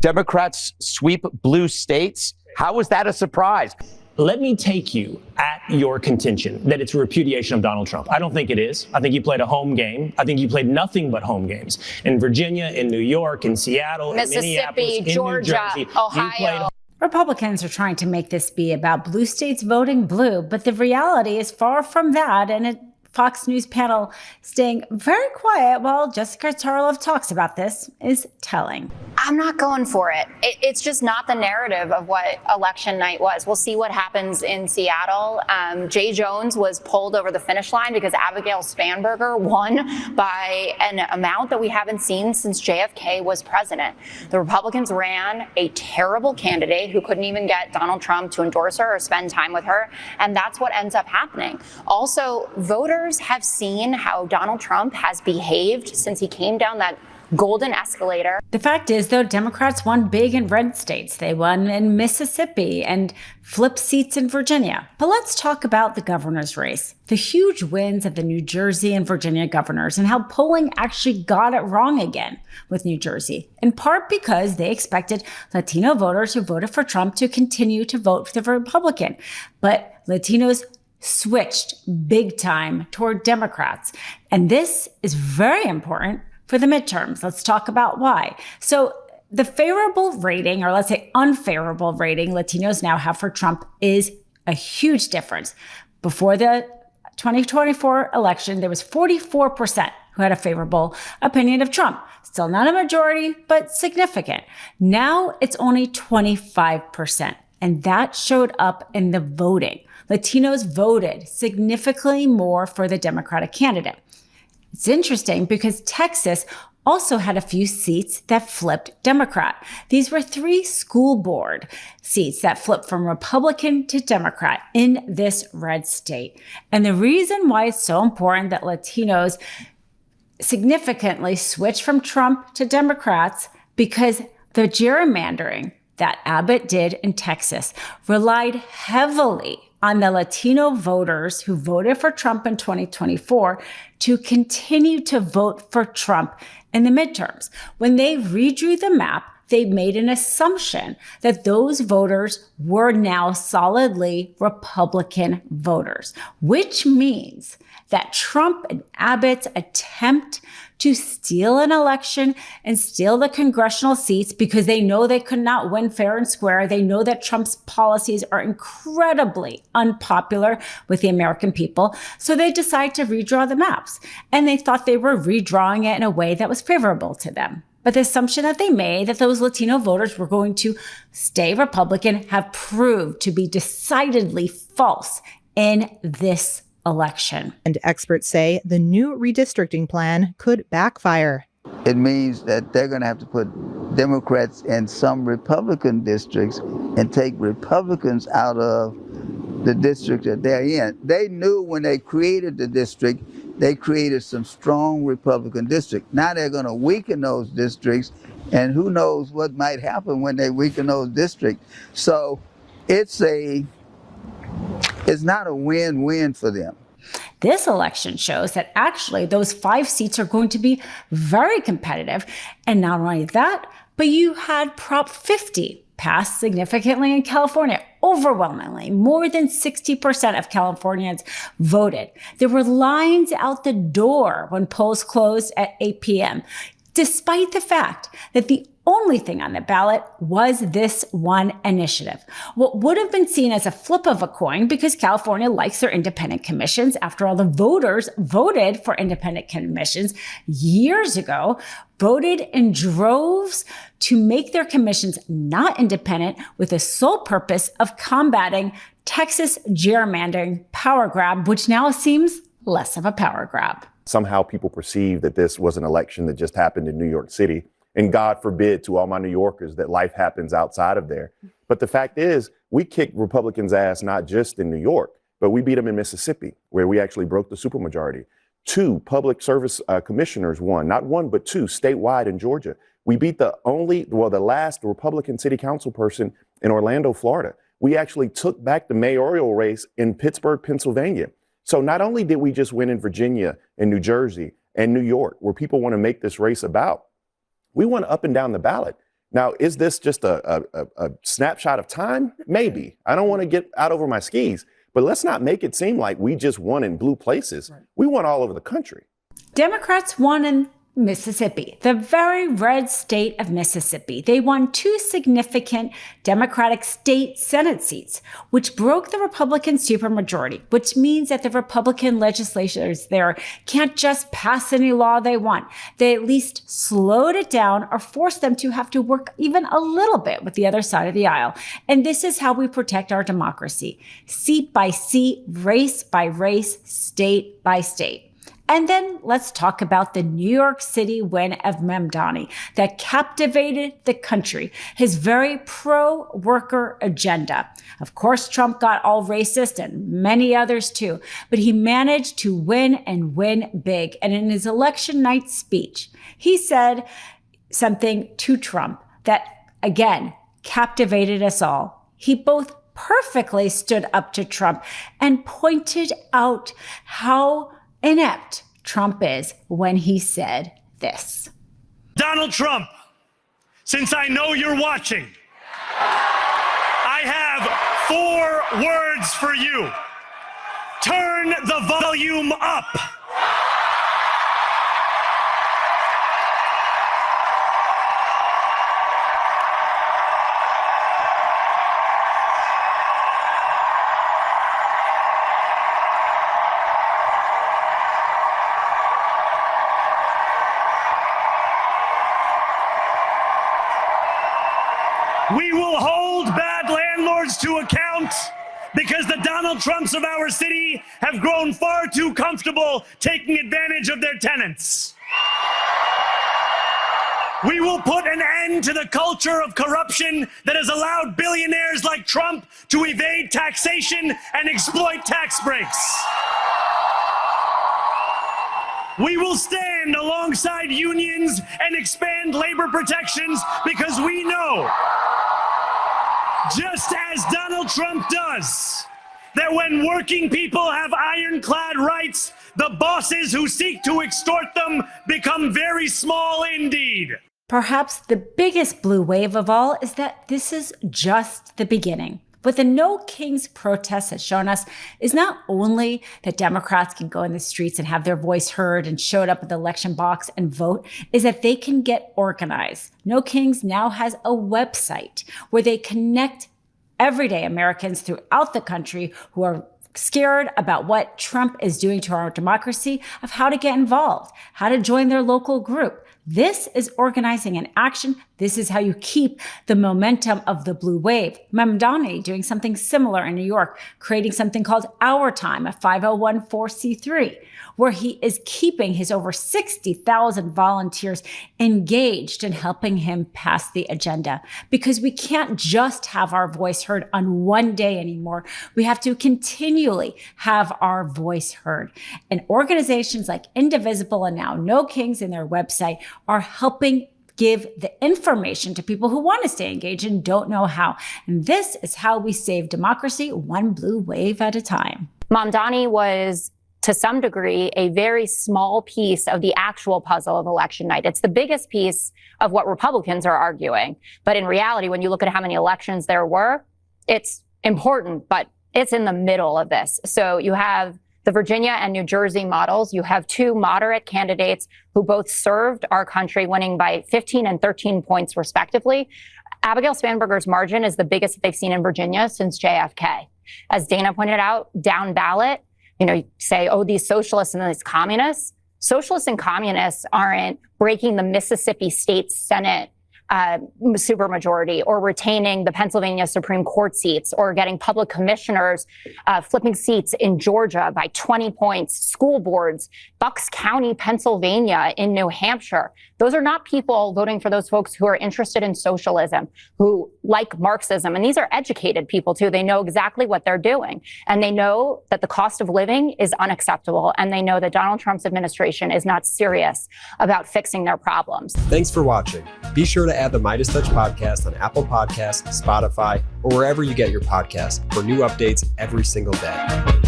Democrats sweep blue states. How was that a surprise? Let me take you at your contention that it's a repudiation of Donald Trump. I don't think it is. I think you played a home game. I think you played nothing but home games. In Virginia, in New York, in Seattle, Mississippi, in Minneapolis, Georgia, in New Jersey, Ohio. Republicans are trying to make this be about blue states voting blue, but the reality is far from that. And a Fox News panel staying very quiet while Jessica Tarlov talks about this is telling. I'm not going for it. It's just not the narrative of what election night was. We'll see what happens in Seattle. Jay Jones was pulled over the finish line because Abigail Spanberger won by an amount that we haven't seen since JFK was president. The Republicans ran a terrible candidate who couldn't even get Donald Trump to endorse her or spend time with her, and that's what ends up happening. Also, voters have seen how Donald Trump has behaved since he came down that golden escalator. The fact is, though, Democrats won big in red states. They won in Mississippi and flipped seats in Virginia. But let's talk about the governor's race, the huge wins of the New Jersey and Virginia governors, and how polling actually got it wrong again with New Jersey, in part because they expected Latino voters who voted for Trump to continue to vote for the Republican. But Latinos switched big time toward Democrats. And this is very important for the midterms. Let's talk about why. So the favorable rating, or let's say unfavorable rating, Latinos now have for Trump is a huge difference. Before the 2024 election, there was 44% who had a favorable opinion of Trump. Still not a majority, but significant. Now it's only 25%. And that showed up in the voting. Latinos voted significantly more for the Democratic candidate. It's interesting because Texas also had a few seats that flipped Democrat. These were 3 school board seats that flipped from Republican to Democrat in this red state. And the reason why it's so important that Latinos significantly switch from Trump to Democrats, because the gerrymandering that Abbott did in Texas relied heavily on the Latino voters who voted for Trump in 2024 to continue to vote for Trump in the midterms. When they redrew the map, they made an assumption that those voters were now solidly Republican voters, which means that Trump and Abbott's attempt to steal an election and steal the congressional seats, because they know they could not win fair and square. They know that Trump's policies are incredibly unpopular with the American people. So they decide to redraw the maps. And they thought they were redrawing it in a way that was favorable to them. But the assumption that they made that those Latino voters were going to stay Republican have proved to be decidedly false in this election. And experts say the new redistricting plan could backfire. It means that they're going to have to put Democrats in some Republican districts and take Republicans out of the district that they're in. They knew when they created the district, they created some strong Republican districts. Now they're going to weaken those districts, and who knows what might happen when they weaken those districts. So it's not a win-win for them. This election shows that actually those 5 seats are going to be very competitive. And not only that, but you had Prop 50 passed significantly in California. Overwhelmingly, more than 60% of Californians voted. There were lines out the door when polls closed at 8 p.m., despite the fact that the only thing on the ballot was this one initiative. What would have been seen as a flip of a coin, because California likes their independent commissions. After all, the voters voted for independent commissions years ago, voted in droves to make their commissions not independent with the sole purpose of combating Texas gerrymandering power grab, which now seems less of a power grab. Somehow people perceive that this was an election that just happened in New York City. And God forbid to all my New Yorkers that life happens outside of there. But the fact is, we kicked Republicans' ass not just in New York, but we beat them in Mississippi, where we actually broke the supermajority. 2 public service commissioners won, not 1, but 2 statewide in Georgia. We beat the last Republican city council person in Orlando, Florida. We actually took back the mayoral race in Pittsburgh, Pennsylvania. So not only did we just win in Virginia and New Jersey and New York, where people want to make this race about, we went up and down the ballot. Now, is this just a snapshot of time? Maybe. I don't want to get out over my skis, but let's not make it seem like we just won in blue places. Right. We won all over the country. Democrats won in Mississippi, the very red state of Mississippi. They won 2 significant Democratic state Senate seats, which broke the Republican supermajority, which means that the Republican legislators there can't just pass any law they want. They at least slowed it down or forced them to have to work even a little bit with the other side of the aisle. And this is how we protect our democracy, seat by seat, race by race, state by state. And then let's talk about the New York City win of Mamdani that captivated the country, his very pro-worker agenda. Of course, Trump got all racist and many others too, but he managed to win and win big. And in his election night speech, he said something to Trump that, again, captivated us all. He both perfectly stood up to Trump and pointed out how inept Trump is when he said this. Donald Trump, since I know you're watching, I have 4 words for you. Turn the volume up. We will hold bad landlords to account because the Donald Trumps of our city have grown far too comfortable taking advantage of their tenants. We will put an end to the culture of corruption that has allowed billionaires like Trump to evade taxation and exploit tax breaks. We will stand alongside unions and expand labor protections because we know, just as Donald Trump does, that when working people have ironclad rights, the bosses who seek to extort them become very small indeed. Perhaps the biggest blue wave of all is that this is just the beginning. What the No Kings protest has shown us is not only that Democrats can go in the streets and have their voice heard and showed up at the election box and vote, is that they can get organized. No Kings now has a website where they connect everyday Americans throughout the country who are scared about what Trump is doing to our democracy, of how to get involved, how to join their local group. This is organizing in action. This is how you keep the momentum of the blue wave. Mamdani doing something similar in New York, creating something called Our Time, a 501(c)(3), where he is keeping his over 60,000 volunteers engaged in helping him pass the agenda. Because we can't just have our voice heard on one day anymore. We have to continually have our voice heard. And organizations like Indivisible and now No Kings in their website are helping give the information to people who want to stay engaged and don't know how. And this is how we save democracy, one blue wave at a time. Mamdani was, to some degree, a very small piece of the actual puzzle of election night. It's the biggest piece of what Republicans are arguing. But in reality, when you look at how many elections there were, it's important, but it's in the middle of this. So you have the Virginia and New Jersey models. You have 2 moderate candidates who both served our country, winning by 15 and 13 points respectively. Abigail Spanberger's margin is the biggest that they've seen in Virginia since JFK. As Dana pointed out, down ballot, you say, oh, these socialists and these communists. Socialists and communists aren't breaking the Mississippi State Senate supermajority, or retaining the Pennsylvania Supreme Court seats, or getting public commissioners flipping seats in Georgia by 20 points, school boards, Bucks County, Pennsylvania, in New Hampshire. Those are not people voting for those folks who are interested in socialism, who like Marxism. And these are educated people too. They know exactly what they're doing. And they know that the cost of living is unacceptable. And they know that Donald Trump's administration is not serious about fixing their problems. Thanks for watching. Be sure to add the Midas Touch podcast on Apple Podcasts, Spotify, or wherever you get your podcasts for new updates every single day.